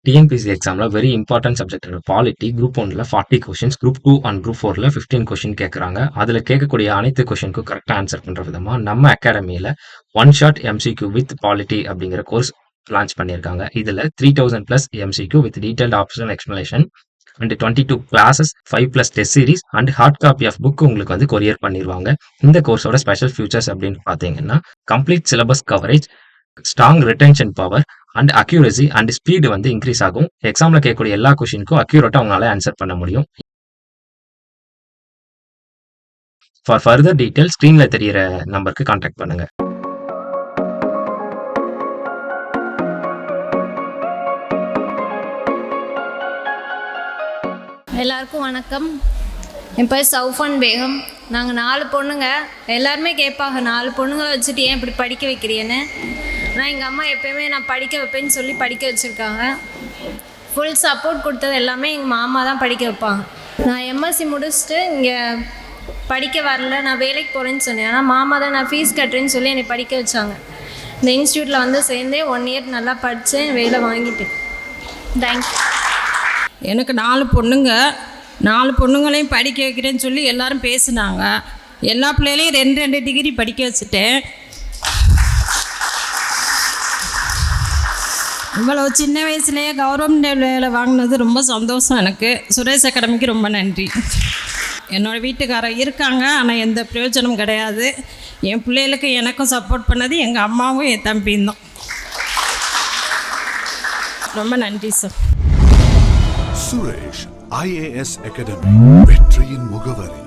TNPSC எக்ஸாம்ல very important subject polity group 1ல 40 questions, group 2 and group 4ல 15 question கேட்குறாங்க. அதில் கேட்கக்கூடிய அனைத்து கொஸ்டினுக்கும் கரெக்டாக ஆன்சர் பண்ணுற விதமாக நம்ம அகாடமியில் one shot MCQ with polity அப்படிங்கிற கோர்ஸ் லான்ச் பண்ணியிருக்காங்க. இதில் 3000+ MCQ with detailed optional explanation and 22 classes 5+ test series and hard copy of book உங்களுக்கு வந்து கொரியர் பண்ணிடுவாங்க. இந்த கோர்ஸோட ஸ்பெஷல் ஃபியூச்சர்ஸ் அப்படின்னு பார்த்தீங்கன்னா complete syllabus coverage, strong retention power and accuracy and speed வந்து இன்க்ரீஸ் ஆகும். எக்ஸாம்ல கேட்கக்கூடிய எல்லா கொஸ்டினுக்கும் அக்யூரேட்டா அவங்களால ஆன்சர் பண்ண முடியும். ஃபார் ஃபர்தர் டீடைல் ஸ்கிரீன்ல தெரியிற நம்பருக்கு கான்டாக்ட் பண்ணுங்க. எல்லாருக்கும் வணக்கம். என் பேர் சௌஃபான் பேகம். நாங்கள் 4 பொண்ணுங்க. எல்லாருமே கேட்பாங்க 4 பொண்ணுங்களை வச்சுட்டு ஏன் இப்படி படிக்க வைக்கிறீன்னு. ஆனால் எங்கள் அம்மா எப்போயுமே நான் படிக்க வைப்பேன்னு சொல்லி படிக்க வச்சுருக்காங்க. ஃபுல் சப்போர்ட் கொடுத்தது எல்லாமே எங்கள் மாமா தான் படிக்க வைப்பாங்க. நான் எம்எஸ்சி முடிச்சுட்டு இங்கே படிக்க வரல, நான் வேலைக்கு போகிறேன்னு சொன்னேன். ஆனால் மாமா தான் நான் ஃபீஸ் கட்டுறேன்னு சொல்லி என்னை படிக்க வச்சாங்க. இந்த இன்ஸ்டியூட்டில் வந்து சேர்ந்தே 1 இயர் நல்லா படித்தேன், வேலை வாங்கிட்டேன். தேங்க்யூ. எனக்கு 4 பொண்ணுங்க. 4 பொண்ணுங்களையும் படிக்க வைக்கிறேன்னு சொல்லி எல்லோரும் பேசினாங்க. எல்லா பிள்ளைகளையும் 2 டிகிரி படிக்க வச்சுட்டேன். இவ்வளோ சின்ன வயசுலேயே கவர்மெண்ட் வேலை வாங்கினது ரொம்ப சந்தோஷம் எனக்கு. சுரேஷ் அகாடமிக்கு ரொம்ப நன்றி. என்னோடய வீட்டுக்காரர் இருக்காங்க, ஆனால் எந்த பிரயோஜனமும் கிடையாது. என் பிள்ளைகளுக்கு எனக்கும் சப்போர்ட் பண்ணது எங்கள் அம்மாவும் என் தம்பியும் தான். ரொம்ப நன்றி சார். சுரேஷ் IAS அகாடமி, வெற்றியின் முகவரி.